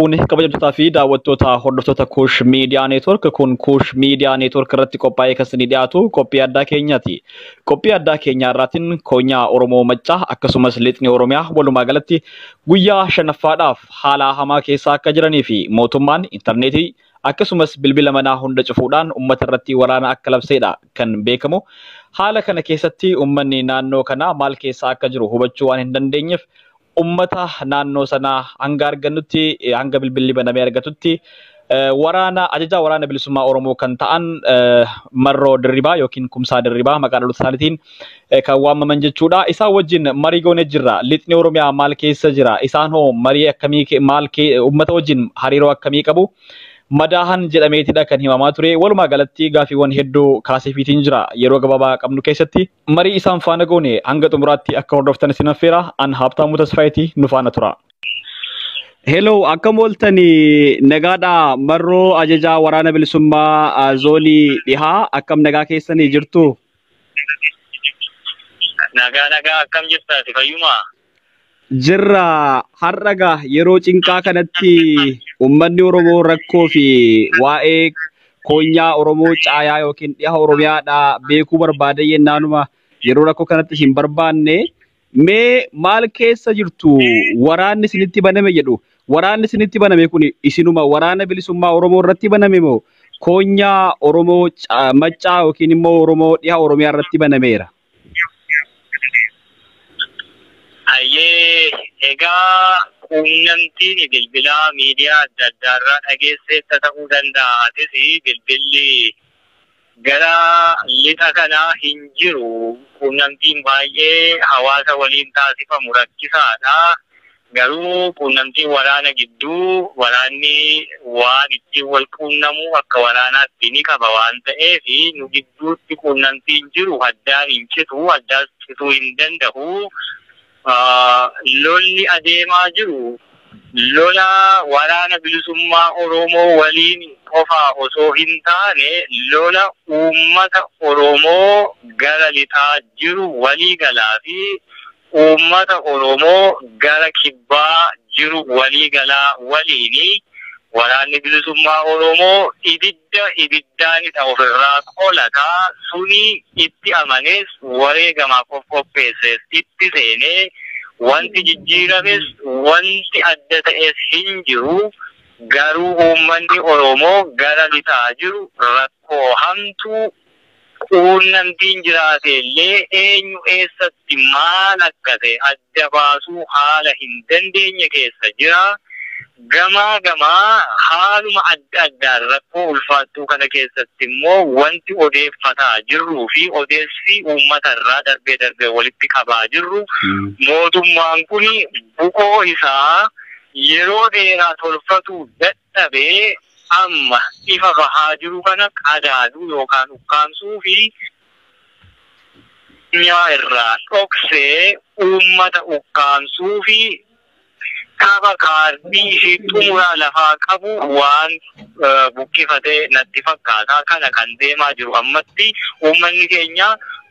fuuni kabajamtoota fi daawwattoota hordoftoota Kuush Miidiyaa Neetwork kun Kuush Miidiyaa Neetwork irratti qophaa'ee kan isin dhiyaatu qophii addaa keenyaati. Qophii addaa keenyaa irraatiin koonyaa Oromoo Maccaa akkasumas lixni Oromiyaa walumaa galatti guyyaa shanaffaadhaaf haala hamaa keessa akka jiranii fi mootummaan intarneetii akkasumas bilbila manaa hunda cufuudhaan uummata irratti waraana akka labseedha kan beekamu. Haala kana keessatti uummanni naannoo kanaa maal keessa akka jiru hubachuu waan hin dandeenyeef ummata naannoo sanaa hanga argannutti hanga bilbilli banamee argatutti ajajaa waraana bilisummaa Oromoo kan ta'an Marroo Dirribaa yookiin Kumsaa Dirribaa maqaa dhaloota isaaniitiin kan waamaman jechuudha. Isaan wajjin marii goonee jirra. Lixni Oromiyaa maal keessa jira? Isaan hoo marii akkamii ummata wajjin hariiroo akkamii qabu? Madaahan jedhameetidha kan himamaa ture. Walumaa galatti gaafiiwwan hedduu kaasifiitiin jira. Yeroo gabaabaa qabnu keessatti marii isaan faana goone hanga xumuraatti akka hordoftan isin affeera. An Haabtaamuu Tasfaayitii nu faana tura. Hello, akkam ooltanii nagaadha Marroo ajajaa waraana bilisummaa zoonii dhihaa akkam nagaa keessanii jirtu? Nagaa akkam jirtaati fayyumaa? Jirra har'agaa yeroo cinqaa kanatti uummanni Oromoo rakkoo fi waa'ee koonyaa Oromoo caayaa yookiin dhiha Oromiyaadha beekuu barbaada yennaanuma yeroo rakkoo kanatti hin barbaanne mee maal keessa jirtu? Waraanni isinitti baname jedhu. Waraanni isinitti baname kun isinuma waraana bilisummaa Oromoo irratti baname moo koonyaa Oromoo Maccaa yookiin immoo Oromoo dhiha Oromiyaa irratti banameera? Egaa quunnamtiin bilbilaa miidiyaa adda addaarraa dhageesseessa ta'uu danda'a. Atis bilbilli gara lixa kanaa hin jiru. Quunnamtiin baay'ee hawaasa waliin taasifamu rakkisaadha. Garuu quunnamtiin waraana gidduu waraanni waan ittiin wal quunnamu akka waraanaatti ni qaba waan ta'eef nu gidduutti quunnamtiin jiru addaan hin citu, addaan cituu hin danda'u. Lolli adeemaa jiru lola waraana bilisummaa Oromoo waliin qofa osoo hin taane lola uummata Oromoo gara lixaa jiru walii galaa fi uummata Oromoo gara kibbaa jiru walii galaa waliini. Waraanni bilisummaa Oromoo ibiddaan isa ofirraa qolataa suni itti amanes wareegamaaf of qopheesses itti seenee wanti jijjiirames wanti adda ta'es hin jiru. Garuu uummanni Oromoo gara lixaa jiru rakkoo hamtuu quunnamtiin jiraate illee eenyu eessatti maal akka ta'e adda baasuu haala hin dandeenye keessa jira. Gamaa haaluma adda addaan rakkoo ulfaattuu kana keessatti immoo wanti odeeffataa jirruu fi odeessi uummata irraa darbee walitti qabaa jirru mootummaan kun bu'oo isaa yeroo dheeraa tolfatuu dadhabee amma ifa bahaa jiru kana qadaaduu yookaan ukkaamsuu fi nyaa irraa dhoksee uummata ukkaamsuu fi kaba kaardii fi xumuraa lafaa qabu waan buqqifatee natti fakkaata. Kana kan deemaa jiru ammatti uummanni keenya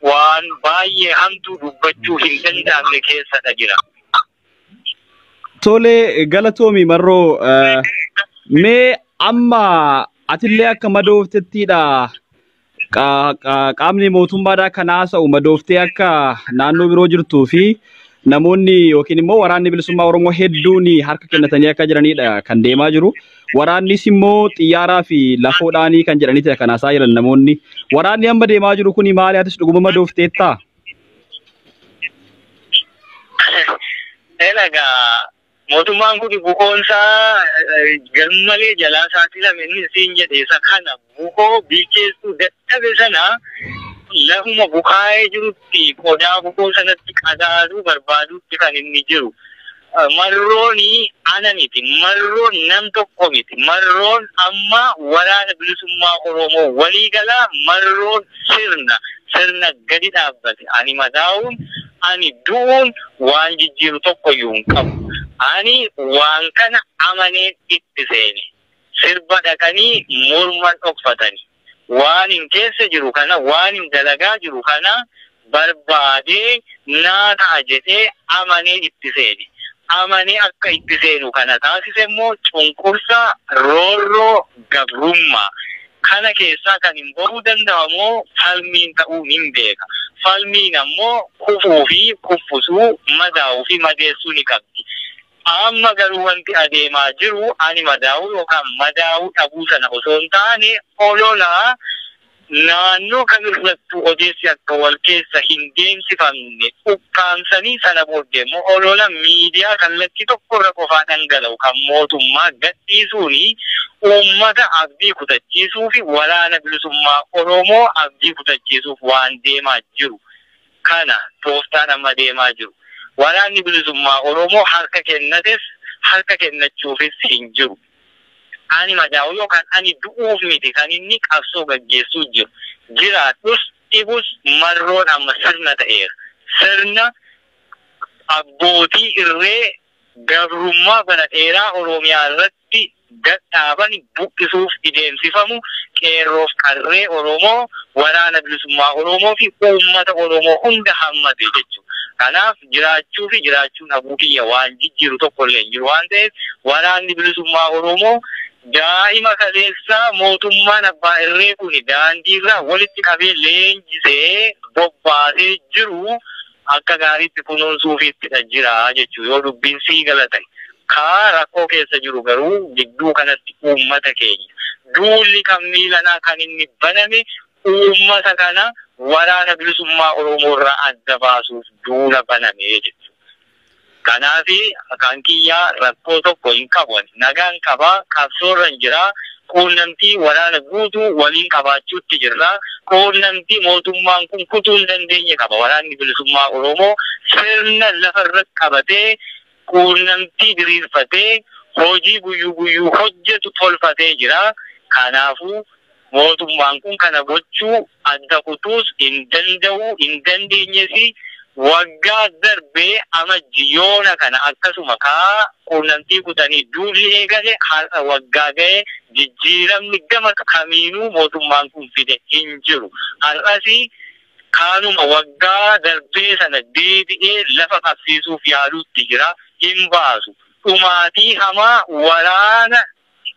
waan baay'ee hamtuu dubbachuu hin danda'amne keessadha jira. Tole galatoomi Marroo mee amma atillee akka madooftettiidha qaamni mootummaadhaa kan haasa'u madooftee akka naannoo biroo jirtuu fi namoonni yookiin immoo waraanni bilisummaa Oromoo hedduun harka kennatanii akka jiranidha kan deemaa jiru. Waraannis immoo xiyyaaraa fi lafoodhaanii kan jedhanidha kan haasaa jiran namoonni. Waraanni amma deemaa jiru kun maali? Atis dhuguma madoofteettaa? Egaa mootummaan kun bu'oonsaa garmalee jalaa saaxilame inni siin jedhe isa kana bu'oo bilcheessuu dadhabe sana lafuma bukaa'ee jirutti qodaa bu'oo sanatti qadaaduu barbaaduutti kan inni jiru. Marrooni ana miti, marroon nam tokko miti, marroon amma waraana bilisummaa Oromoo waliigalaa marroon sirna gadi dhaabbate. Ani madaa'uun ani du'uun waan jijjiiru tokkoyyuu hin qabu. Ani waan kana amanee itti seene. Sirba dhaqanii morman dhokfatanii. Waan hin keessa jiru kana, waan hin dalagaa jiru kana barbaadee naa ta'a jedhee amanee itti seene. amanii akka itti seenu kana taasise immoo cunqursa roorroo gabrummaa. Kana keessaa kan hin bahuu danda'amu falmiin ta'uu hin beeka. Falmiin ammoo kufuu fi kuffisuu, madaa'uu fi madeessuu ni qabdi. Amma garuu wanti adeemaa jiru ani madaa'uu yookaan madaa'uu dhabuu sana osoo hin taane ololaa naannoo kamirrattuu odeessi akka wal keessa hin deemsifamne ukkaamsanii sana booddee immoo olola miidiyaa kallattii tokkorra qofaa dhangala'u kan mootummaa gadhiisuuni uummata abdii kutachiisuu fi waraana bilisummaa Oromoo abdii kutachiisuuf waan deemaa jiru. Kana tooftaan amma deemaa jiru. Waraanni bilisummaa Oromoo harka kennates harka kennachuufis hin jiru. Ani madaa'u yookaan ani du'uuf miti kan inni qabsoo gaggeessuu jiru. Jiraatus dhibus marroon amma sirna ta'eera. Sirna abbootii irree gabrummaa bara dheeraa Oromiyaa irratti gadhaaban buqqisuuf deemsifamu qeerroof qarree Oromoo, waraana bilisummaa Oromoo fi uummata Oromoo hunda hammate jechuudha. Kanaaf jiraachuu fi jiraachuun habuu kiyya waan jijjiiru tokkollee hin jiru waan ta'eef waraanni bilisummaa Oromoo daa'ima kaleessaa mootummaan abbaa irree kun daandiirraa walitti qabee leenjisee bobbaasee jiru akka gaariitti kunuunsuufiittidha jira jechuudha yoo dubbiin sii gala ta'e. Kaa rakkoo keessa jiru garuu gidduu kanatti uummata keenya. Duulli kan miilanaa kan inni baname uummata kana waraana bilisummaa Oromoo irraa adda baasuuf duula baname jechuudha. Kanaafi kan kiyyaa rakkoo tokko hin qabu. Nagaan qabaa, qabsoorra hin jiraa. Quunnamtii waraana guutuu waliin qabaachuutti jirra. Quunnamtii mootummaan kun kutuu hin dandeenye qaba. Waraanni bilisummaa Oromoo sirna lafarratti qabatee quunnamtii diriirfatee hojii guyyuu hojjetu tolfatee jira. Kanaafuu mootummaan kun kana gochuu adda kutuus hin danda'u hin dandeenyesi. Waggaa darbee amajjiyoona kana akkasuma kaa quunnamtii kutanii duulli eegale har'a waggaa ga'e jijjiiramni gama kamiinuu mootummaan kun fide hin jiru. Har'asi kaanuma waggaa darbee sana deebi'ee lafa qabsiisuuf yaaluutti jira hin baasu. Dhumaatii hamaa waraana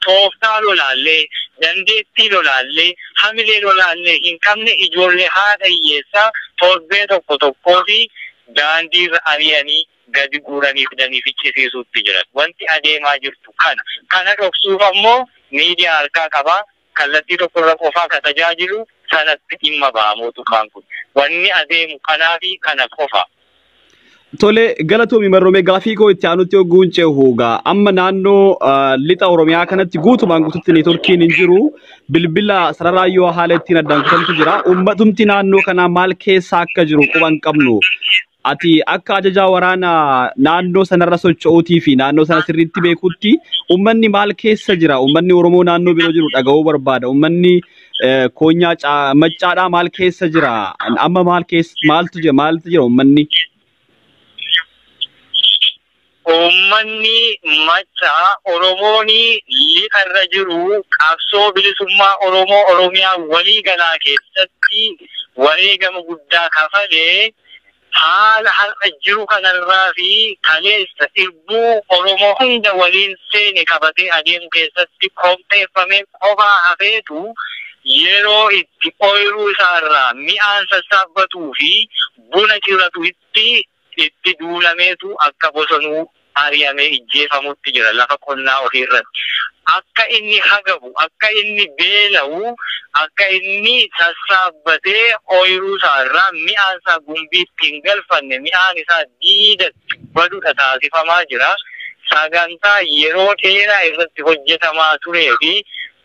tooftaa lolaallee dandeettii lolaallee hamilee lolaallee hin qabne ijoollee haadha hiyyeessaa torbee tokko fi daandiirra ari'anii gadi guuranii fidanii fichisiisuutti jiran. Wanti adeemaa jirtu kana. Kana dhoksuuf ammoo miidiyaa harkaa qabaa kallattii tokkorra qofaa ka tajaajilu sanatti dhimma ba'a mootummaan kun. Wanni adeemu kanaa fi kana qofa. Tole galatoomii marroomee gaafii koo itti aanutti hogguun cehuugaa amma naannoo lixa Oromiyaa kanatti guutumaan guututti neetworkiin hin jiru bilbila sararaayyoo haala ittiin addaan kutantu jira uummatumti naannoo kanaa maal keessa akka jiru quban qabnu ati akka ajajaa waraanaa naannoo sanarra socho'uutii fi naannoo sana sirriitti beekutti uummanni maal keessa jira uummanni Oromoo naannoo biroo jiru dhaga'uu barbaada uummanni koonyaa maccaadhaa maal keessa jira amma maaltu jira uummanni Uummanni machaa Oromooni lixarra jiru qabsoo bilisummaa Oromoo Oromiyaa walii galaa keessatti wareegama guddaa kafalee haala har'a jiru kanarraa fi kaleessa irbuu Oromoo hunda waliin seene qabatee adeemu keessatti qopheeffamee qofaa hafeetu yeroo itti ooyiruu isaarraa mi'aan sassaabatuu fi buna ciratu itti duulameetu akka bosonuu ari'amee ijjeefamutti jira lafa qonnaa ofiirratti. Akka inni hagabu, akka inni beela'u, akka inni sassaabatee ooyiruu isaarraa mi'aan isaa gumbiitti hin galfanne mi'aan isaa diidatti badudha taasifamaa jira. Sagantaa yeroo dheeraa irratti hojjetamaa turee fi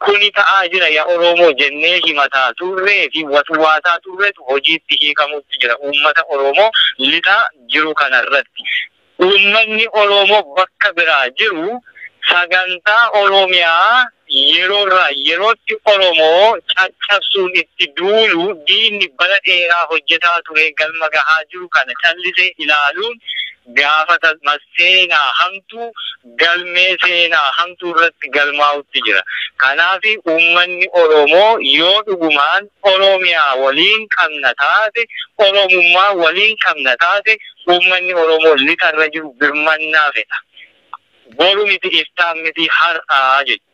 kuni ta'aa jira yaa Oromoo jennee himataa turree fi watuwaataa turreetu hojiitti hiikamutti jira uummata Oromoo lixa jiru kanarratti. Uummanni Oromoo bakka biraa jiru sagantaa Oromiyaa yerootti Oromoo caccabsuun itti duulu diinni bara dheeraa hojjetaa ture galma gahaa jiru kana callisee ilaaluun gaafata seenaa hamtuu galmee seenaa hamtuu irratti galmaa'utti jira. Kanaaf uummanni Oromoo yoo dhugumaan Oromiyaa waliin qabna taate, Oromummaa waliin qabna taate, uummanni Oromoo lixarra jiru birmannaa fedha. Boru miti iftaan miti har'aa jechuudha.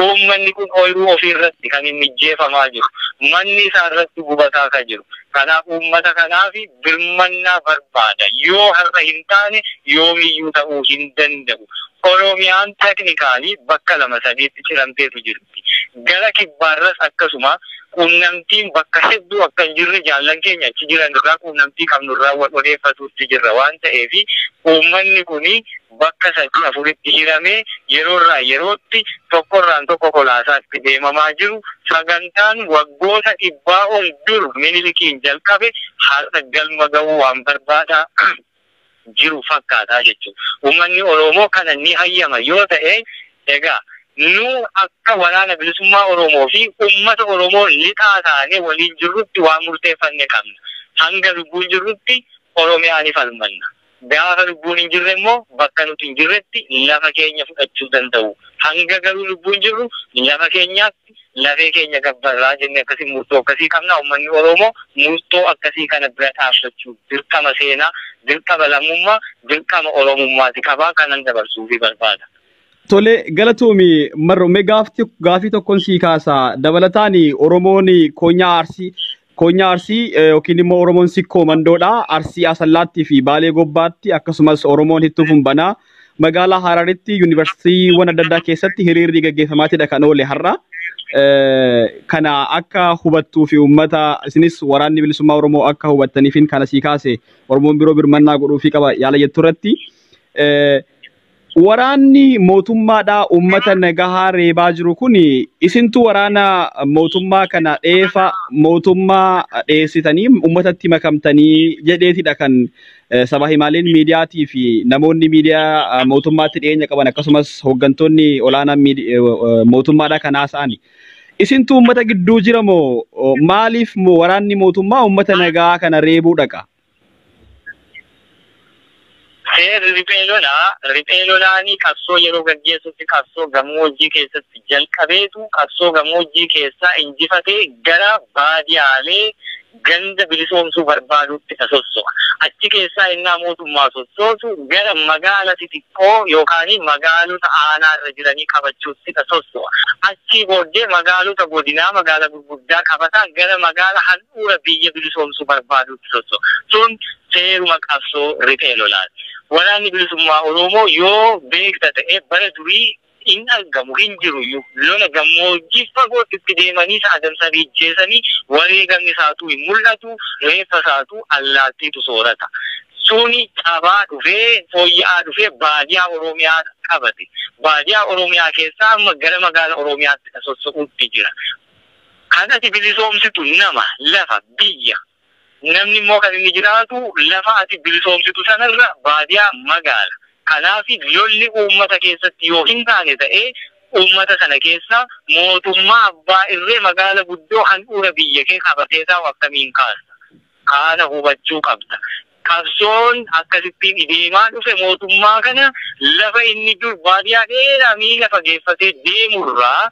Uummanni kun ooyiruu ofirratti kan inni jeefamaa jiru. Manni isaa irratti gubataa kan jiru. Kanaaf uummata kanaaf birmannaa barbaada. Yoo har'a hin taane yoomiyyuu ta'uu hin danda'u. Oromiyaan teknikaalii bakka lama sadiitti ciramteetu jirti. Gara kibbaarras akkasuma quunnamtiin bakka hedduu akka hin jirre jaallan keenya achi jiran irraa quunnamtii qabnurraa odeeffatuutti jirra waan ta'eef uummanni kuni bakka sadii afuritti hiramee yeroorraa yerootti tokkorraan tokko kolaasaatti deemamaa jiru. Sagantaan waggoota 100 ol dur Minilikiin jalqabe har'a galma ga'uu waan barbaadaa jiru fakkaataa jechuudha. Uummanni Oromoo kana ni hayyama yoo ta'e egaa nu akka waraana bilisummaa Oromoo fi uummata Oromoo lixaa taanee waliin jirrutti waan murteeffanne qabna. Hanga lubbuun jirrutti Oromiyaa ni falmanna. Gaafa lubbuun hin jirre immoo bakka nuti hin jirretti lafa keenya fudhachuu danda'u. Hanga garuu lubbuun jirru lafa keenyaatti lafee keenya gabbarraa jennee akkasii murtoo akkasii qabna. Uummanni Oromoo murtoo akkasii kana bira dhaabbachuu dirqama seenaa, dirqama lammummaa, dirqama Oromummaati qabaa kanan dabarsuufi barbaada. Tole galatoomi marroo gaafii tokkoon sii kaasaa dabalataan Oromoon Koonyaa Arsii yookiin immoo Oromoon Sikkoo Mandoodha. Arsii Asallaattii fi Baalee Gobbaatti akkasumas Oromoon Hittuufun Banaa magaalaa Hararitti yuunivarsiitiiwwan adda addaa keessatti hiriirri gaggeeffamaatidha kan oole har'a. Kana akka hubattuu fi uummata isinis waraanni bilisummaa Oromoo akka hubattaniifin kana sii kaase Oromoon biroo birmannaa godhuufii qaba yaala jettu irratti. Waraanni mootummaadhaa uummata nagahaa reebaa jiru kun isintu waraana mootummaa kana dheefa mootummaa dheessitanii uummatatti makamtanii jedheetidha kan sabaa himaaleen miidiyaatii fi namoonni miidiyaa mootummaatti dhiyeenya qaban akkasumas hooggantoonni olaanaa mootummaadhaa kan haasa'ani. Isintu uummata gidduu jira moo maaliif waraanni mootummaa uummata nagaa kana reebuu dhaqa? Riphee lolaanii qabsoo yeroo gaggeessutti qabsoo gammoojjii keessatti jalqabeetu qabsoo gammoojjii keessaa injifatee gara baadiyaalee ganda bilisoomsuu barbaadutti sosso'a. Achi keessaa innaa mootummaa sossootu gara magaala xixiqqoo yookaan magaalota aanaarra jiranii qabachuutti sosso'a. Achi booddee magaalota godinaa magaala gurguddaa qabataa gara magaala handhuura biyya bilisoomsuu barbaadutti sosso'a. Sun seeruma qabsoo riphee lolaati. Waraanni bilisummaa Oromoo yoo beekta ta'e bara durii hin argamu hin jiru lola gammoojjii fagootti itti deemanii adamsanii ijjeessanii wareegamni isaatu hin mul'atu reeffa isaatu allaattiitu soorata. Suni cabaa dhufee fooyya'aa dhufee baadiyaa Oromiyaa qabate. Baadiyaa Oromiyaa keessaa amma gara magaala Oromiyaatti sosso'uutti jira. Kanatti bilisoomsitu nama lafa biyya. Namni immoo kan inni jiraatu lafa ati bilisoomsitu sanarra baadiyaa magaala. Kanaaf lolli uummata keessatti yoo hin taane ta'ee uummata sana keessa mootummaa abbaa irree magaala guddoo handhuura biyya kee qabatee taa'u akkamiin kaasta. Kana hubachuu qabda. Qabsoon akkasittiin deemaa dhufe mootummaa kana lafa inni dur baadiyaa dheeraa miila fageeffatee deemurraa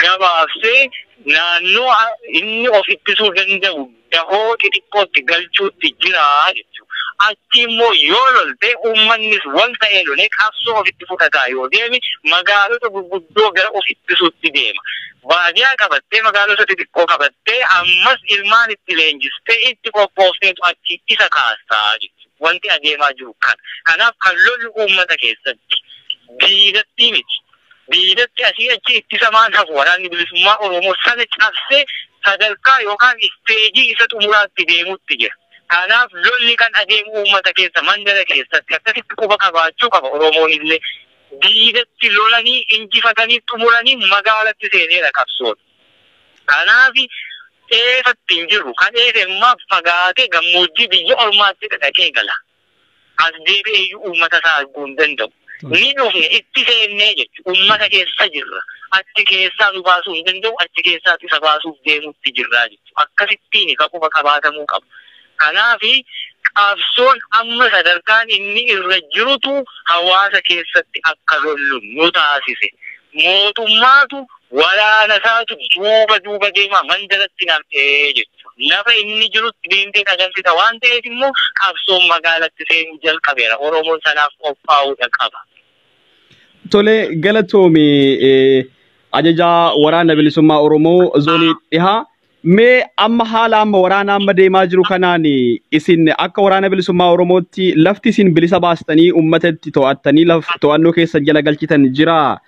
gabaabsee naannoo inni of ittisuu danda'u dahoo xixiqqootti galchuutti jira jechuudha. Achi immoo yoo lolte uummannis wal ta'ee lolee qabsoo ofitti fudhataa yoo deeme magaalota gurguddoo gara of ittisuutti deema. Baadiyaa qabattee magaalota xixiqqoo qabattee ammas ilmaan itti leenjistee itti qophoofteetu achi isa kaastaa jechuudha. Wanti adeemaa jiru kana. Kanaaf kan lolli uummata keessatti diidatti miti. Diidatti asii achi ittisamaan hafu waraanni bilisummaa Oromoo sana cabsee sadarkaa yookaan isteejii isa xumuraatti deemutti jira. Kanaaf lolli kan adeemu uummata keessa mandara keessatti akkasitti quba qabaachuu qaba Oromoon illee. Diidatti lolanii injifatanii xumuranii magaalatti seeneera qabsoon. Kanaaf eefatti hin jiru. Kan eefemmaa fagaatee gammoojjii biyya ormaatti dhaqee gala. As deebi'ee uummata isaa arguu hin danda'u. Ni dhufne itti seennee jechuudha. Uummata keessa jirra. Achi keessaa nu baasuu hin danda'u. Achi keessaa isa baasuuf deemuutti jirra jechuudha. Akkasittiin quba qabaatamuu qabu. Kanaaf qabsoon amma sadarkaan inni irra jirutu hawaasa keessatti akka lollu nu taasise. Mootummaatu waraana isaatu duuba deema mandaratti nam'ee jechuudha. Lafa inni jirutti deemtee agarsiisa waan ta'eef immoo qabsoon magaalatti seenuu jalqabeera. Oromoon sanaaf qophaa'uu qaba. Tole galatoomii ajajaa waraana bilisummaa Oromoo zoonii dhihaa. Mee amma haala amma waraana amma deemaa jiru kanaan isin akka waraana bilisummaa Oromootti lafti isin bilisa baastanii uummatatti to'attanii to'annoo keessa jala galchitan jira.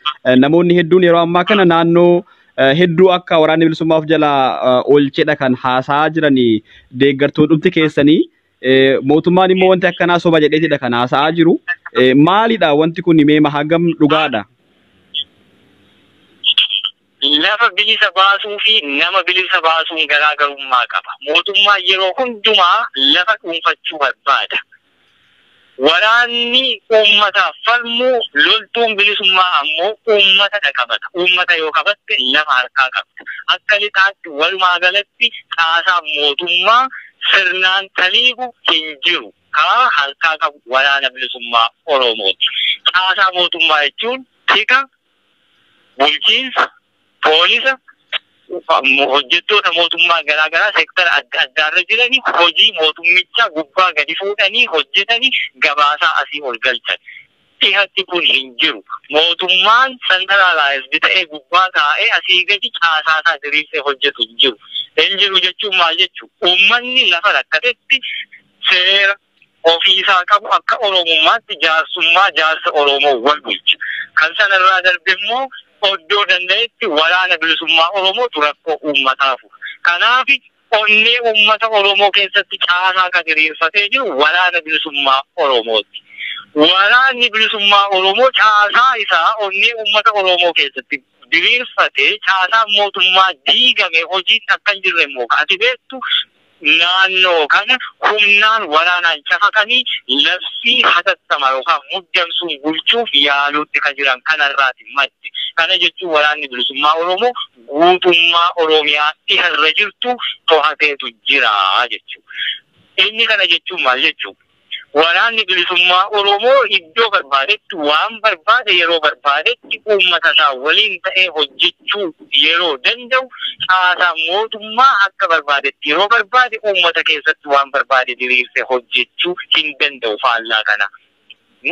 Namoonni hedduun yeroo ammaa kana naannoo hedduu akka waraana bilisummaaf jala oolchedha kan haasaa jiran deeggartoonni keessanii. Mootummaan immoo wanti akkanaa soba jedheetidha kan haasaa jiru. Maalidha wanti kun mee hagam dhugaadha? Lafa bilisa baasuu fi nama bilisa baasuun garaagarummaa qaba. Mootummaa yeroo hundumaa lafa dhuunfachuu barbaada. Waraanni uummataaf falmu, loltuun bilisummaa ammoo uummata qabata. Uummata yoo qabatte lafa harkaa qabda. Akka lixaatti walumaa galatti caasaa mootummaa sirnaan taliigu hin jiru. Kaa harkaa qabu waraana bilisummaa Oromooti. Caasaa mootummaa jechuun tika, bulchiinsa, poolisa, hojjettoota mootummaa garaagaraa seektara adda addaarra jiranii hojii mootummicha gubbaa gadi fuudhanii hojjetanii gabaasaa asii ol galchan. Dhihatti kun hin jiru. Mootummaan sentralaayizd ta'ee gubbaa taa'ee asii gadi caasaasaa diriirsee hojjetu hin jiru. Hin jiru jechuun maal jechuudha? Uummanni lafa rakkatetti seera ofiisaa qabu akka Oromummaatti jaarsa Oromoo wal bulcha. Kan sanarraa darbe immoo oddoo danda'etti waraana bilisummaa Oromootu rakkoo uummataafu. Kanaaf onnee uummata Oromoo keessatti caasaa kan diriirfatee jiru waraana bilisummaa Oromooti. Waraanni bilisummaa Oromoo caasaa isaa onnee uummata Oromoo keessatti diriirfatee caasaa mootummaa diigame hojii akka hin jirre immoo ati beektu naannoo kana humnaan waraanaan cafaqanii labsii hatattama yookaan muddamsuun bulchuuf yaaluutti kan jiran kanarraati madde. Kana jechuun waraanni bilisummaa Oromoo guutummaa Oromiyaa dhiharra jirtu to'ateetu jira jechuudha. Inni kana jechuun maal jechuudha? Waraanni bilisummaa Oromoo iddoo barbaadetti waan barbaade yeroo barbaadetti uummata isaa waliin ta'ee hojjechuu yeroo danda'u caasaa mootummaa akka barbaadetti yeroo barbaade uummata keessatti waan barbaade diriirsee hojjechuu hin danda'u faallaa kana.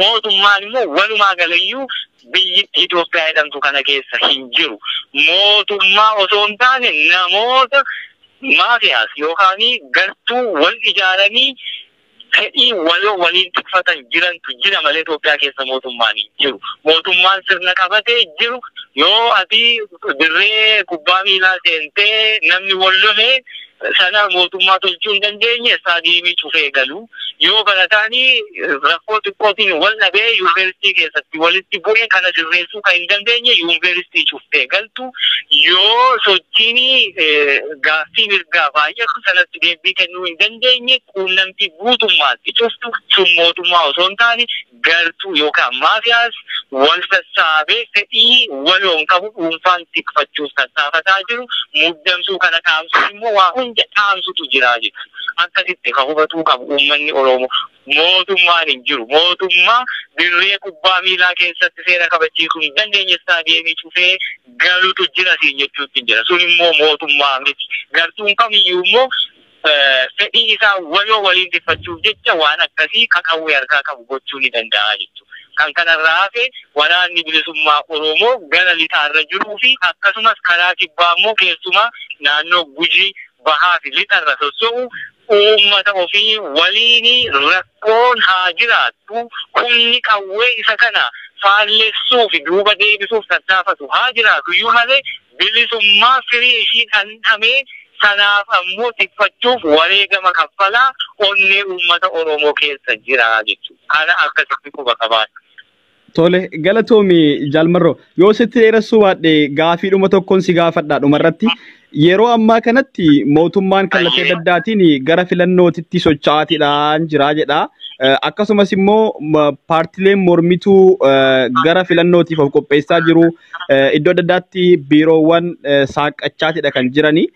Mootummaan immoo walumaa galayyuu biyyi Itoophiyaa jedhamtu kana keessa hin jiru. Mootummaa osoo hin taane namoota maafiyaas yookaan gartuu wal ijaaranii fedhii waloo waliin tikfatan jirantu jira malee Itoophiyaa keessa mootummaan hin jiru. Mootummaan sirna qabatee jiru yoo ati dirree kubbaa miilaa seentee namni wal lolee sana mootummaa tolchuu hin dandeenye istaadiyeemii cufee galu. Yoo barataanii rakkoo xiqqootiin wal dhabee yuunivarsiitii keessatti walitti bu'ee kana sirreessuu kan hin dandeenye yuunivarsiitii cuftee galtu. Yoo sochiin gaaffii mirgaa baay'ee sanatti deebii kennuu hin dandeenye quunnamtii guutummaatti cuftu sun mootummaa osoo hin taane gartuu yookaan maafiyaas wal sassaabee fedhii waloon qabu dhuunfaan tikfachuuf sassaafataa jiru. Muddamsuu kana dhaamsuun immoo waa hunda dhaamsutu jira jechuudha. Akkasitti kan hubatuu qabu uummanni Oromoo. Mootummaan hin jiru. Mootummaa dirree kubbaa miilaa keessatti seera kabachiisuu hin dandeenye istaadiyeemii cufee galuutu jira siin jechuutti jira. Sun immoo mootummaa miti. Gartuun kamiyyuu immoo fedhii isaa waloo waliin tikfachuuf jecha waan akkasii kakawwee harkaa qabu gochuu ni danda'a jechuudha. Kan kanarraa hafe waraanni bilisummaa Oromoo gara lixaarra jiruu fi akkasumas karaa kibbaa immoo keessumaa naannoo Gujii bahaa fi lixarra socho'u uummata ofii waliin rakkoon haa jiraattu. Humni qawwee isa kana faallessuu fi duuba deebisuuf tattaafatu haa jiraatu iyyuu malee bilisummaa firii ishii dhandhamee sanaaf ammoo tikfachuuf wareegama kaffalaa onnee uummata Oromoo keessa jira jechuudha. Kana akkasitti quba qabaata. Tole galatoomi Jaalmarroo yoo sitti dheeressuu baadhe gaafiidhuma tokkoon si gaafadha dhumarratti. Yeroo ammaa kanatti mootummaan kallattii adda addaatiin gara filannootitti socho'aatiidhaan jira jedha. Akkasumas immoo paartileen mormituu gara filannootiif of qopheessaa jiru. Iddoo adda addaatti biiroowwan saaqachaatiidha kan jirani.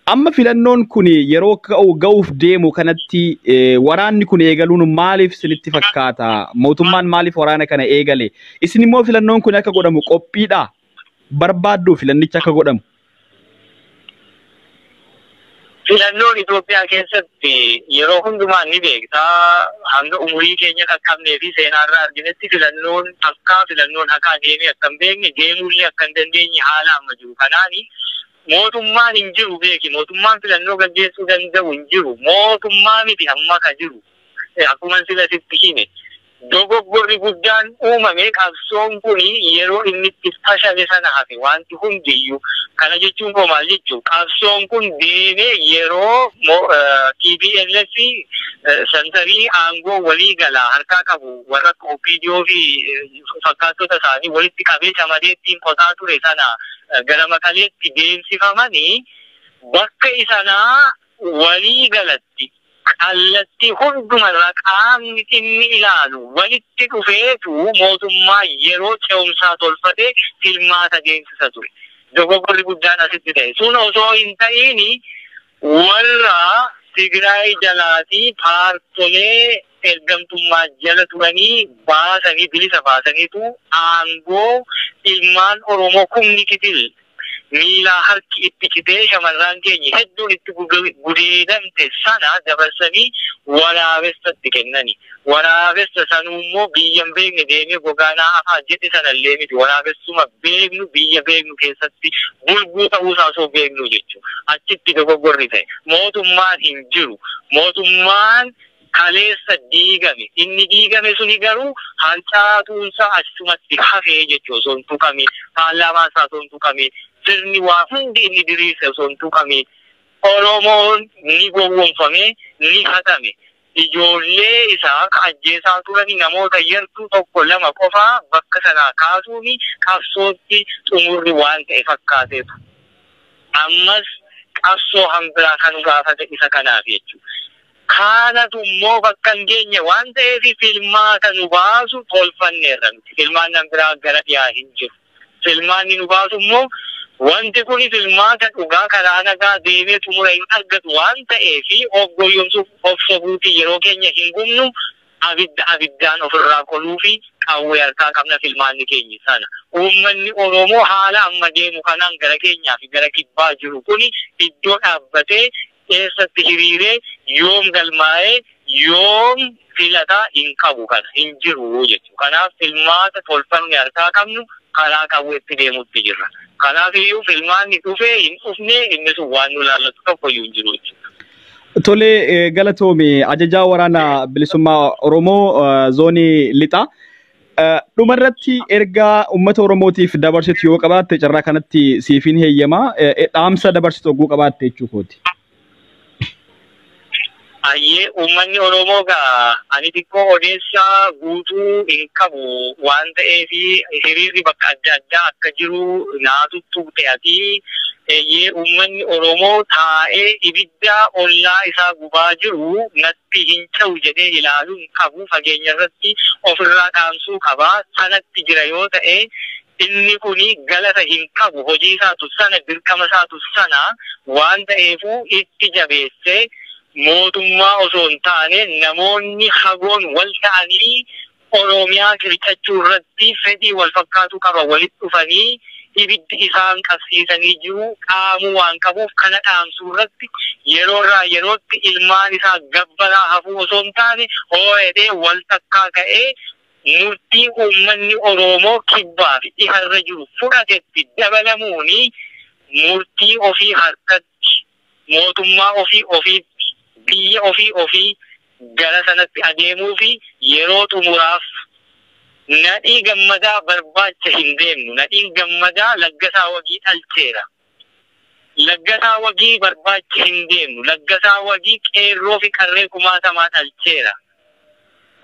Amma filannoon kun yeroo ga'uuf deemu kanatti waraanni kun eegaluun maaliif isinitti fakkaata? Mootummaan maaliif waraana kana eegale? Isin immoo filannoon kun akka godhamu qophiidha. Barbaaddu filannicha akka godhamu. Filannoon Itoophiyaa keessatti yeroo hundumaa ni beektaa hanga umurii keenya qaqqabnee fi seenaarraa arginetti filannoon akka deemee akka hin beekne deemuullee akka hin dandeenye haala amma jiru. Kanaani mootummaan hin jiru beeki. Mootummaan filannoo gaggeessuu danda'u hin jiru. Mootummaa miti amma ka jiru. Akkuma sila sitti hime. Dogoggorri guddaan uumame qabsoon kun yeroo inni itti fashale sana hafe wanti hundiyyuu kana jechuun koo maal jechuun qabsoon kun deemee yeroo TPLF santarii aangoo walii galaa harkaa qabu warra OPDO fi fakkaattota isaanii walitti qabee shamadeettiin qotaa ture sana gara Maqaleetti deemsifamanii bakka isanaa walii galatti kallattii hundumarraa qaamni inni ilaalu walitti dhufeetu mootummaa yeroo ce'umsaa tolfatee filmaata deemsisa ture. Dogoggorri guddaan asitti ta'e. Sun osoo hin ta'in warra Tigraay jalaatii paartolee ergamtummaa jala turanii baasanii bilisa baasaniitu aangoo ilmaan Oromoo kumni kitil miilaa harki itti citee shamarran keenya hedduun itti gudeedamte sana dabarsanii waraabessatti kennani. Waraabessa sanummoo biyya hin beekne deemee gogaanaa afaa jedhe sanallee miti. Waraabessuma beeknu biyya beeknu keessatti bulbuu ta'uusaa osoo beeknu jechuudha. Achitti dogoggorri ta'e. Mootummaan hin jiru. Mootummaan kaleessa diigame. Inni diigame suni garuu hancaatuunsaa achumatti hafee jechuudha. Osoo hin tuqamee paarlaamaan isaa osoo hin tuqamee sirni waa hundi inni diriirse osoo hin tuqamee Oromoon ni gowwoomfame ni hatame. Ijoollee isaa ajjeesaa turani namoota yartuu tokko lama qofaa bakka sanaa kaasuuni qabsootti xumurri waan ta'e fakkaateetu. Ammas qabsoo hambiraa kan gaafate isa kanaaf jechuudha. Kanatu immoo bakka hin geenye waan ta'eef filmaata nu baasu tolfanneerra nuti. Filmaan biraa gara dhiyaa hin jiru. Filmaanni nu baasu immoo wanti kun filmaata dhugaa karaa nagaa deemee xumura hin argatu waan ta'eef hoggoyyomsuuf obsabuuti yeroo keenya hin gubnu abiddaan ofirraa qoluu fi qawwee harkaa qabna filmaanni keenya sana. Uummanni Oromoo haala amma deemu kanaan gara keenyaa fi gara kibbaa jiru kuni iddoo dhaabbatee keessatti hiriiree yoom galmaa'ee yoom filataa hin qabu kana hin jiru jechuudha. Kanaaf filmaata tolfanne harkaa qabnu karaa qawweetti deemutti jirra. Kanaaf iyyuu filmaanni dhufee hin dhufne inni sun waan nu laallatu tokko iyyuu hin jiru jechuudha. Tole galatoome ajajaa waraana bilisummaa Oromoo zoonii lixaa. Dhumarratti ergaa uummata Oromootiif dabarsitu yoo qabaatte carraa kanatti siifin heeyyamaa dhaamsa dabarsitu oguu qabaatte jechuukooti. Ayyee uummanni Oromoo gaa ani xiqqoo odeessaa guutuu hin qabu waan ta'eef hiriirri bakka adda addaa akka jiru naatuttu ta'atii uummanni Oromoo taa'ee ibidda ollaa isaa gubaa jiru natti hin ta'u jedhee ilaaluu hin qabu. Fageenya irratti ofirraa dhaamsuu qaba. Sanatti jira yoo ta'e inni kuni galata hin qabu. Hojii isaatu sana dirqama isaatu sana waan ta'eefu itti jabeessee mootummaa osoo hin taane namoonni hagoon wal ta'anii Oromiyaa qiricachuu irratti fedhii wal fakkaatu qaba walitti dhufanii ibiddi isaan qabsiisanii jiru qaamuu waan qabuuf kana dhaamsuu irratti yeroorraa yerootti ilmaan isaa gabbaraa hafuu osoo hin taane hoo'edhee wal takkaa ka'ee murtii uummanni Oromoo kibbaa fi dhiharra jiru fudhatetti dabalamuuni murtii ofii harkatti mootummaa ofii biyya ofii gara sanatti adeemuu fi yeroo xumuraaf nadhii gammadaa barbaacha hin deemnu. Nadhiin gammadaa laggasaa wagii dhalcheera. Laggasaa wagii barbaacha hin deemnu. Laggasaa wagii qeerroo fi qarree kumaatamaa dhalcheera.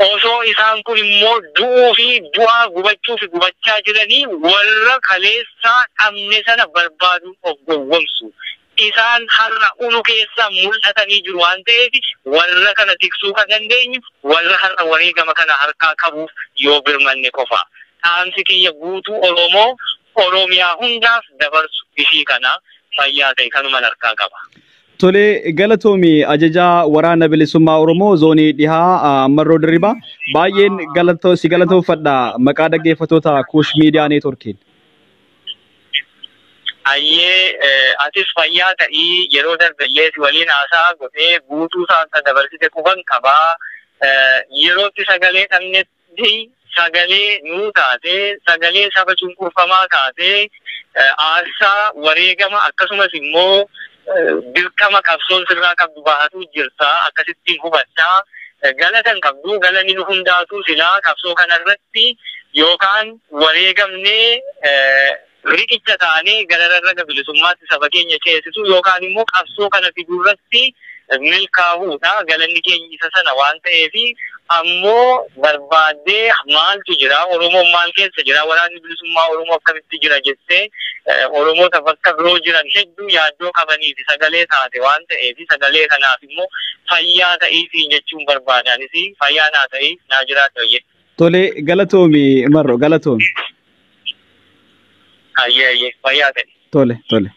Osoo isaan kun immoo du'uu fi du'aa gubachuu fi gubachaa jiranii warra kaleessaa dhabne sana barbaaduun of gowwomsu. Isaan har'a unu keessa mul'atanii jiru waan ta'eef warra kana tiksuu kan dandeenyu warra har'a wareegama kana harkaa qabuuf yoo birmanne qofa. Dhaamsi kiyya guutuu Oromoo Oromiyaa hundaaf dabarsu ishii kana fayyaa ta'e kanumaan harkaa qaba. Tole galatoomii ajajaa waraana bilisummaa Oromoo zoonii dhihaa Marroo Dirribaa baay'een si galatoofadha maqaa dhaggeeffattoota Kuush Miidiyaa Neetworkiin. Atis fayyaa ta'ii yeroo darballee waliin haasaa godhee guutuu isaa dabarsite quban qabaa. Yerootti sagalee dhabnetti sagalee nuu taatee sagalee saba cunqurfamaa taatee aarsaa wareegama akkasumas immoo dirqama qabsoon sirraa qabdu baatu jirta akkasittiin hubachaa galatan qabdu galanni nu hundaatu silaa qabsoo kanarratti yookaan wareegamnee riqicha taanee gararra bilisummaatti saba keenya ceesisu yookaan immoo qabsoo kana fidurratti milkaa'uudha galanni keenya isa sana waan ta'eefi ammoo barbaadee maaltu jira Oromoon maal keessa jira waraanni bilisummaa Oromoo akkamitti jira jettee Oromoota bakka biroo jiran hedduu yaaddoo qabanii fi sagalee taate waan ta'eefi sagalee kanaaf immoo fayyaa ta'ii jechuun barbaadanis fayyaa naa ta'ii naa jiraatu jette. Tole galatoomi Marroo galatoomi. Ayyee fayyaa ta'ii. Tole.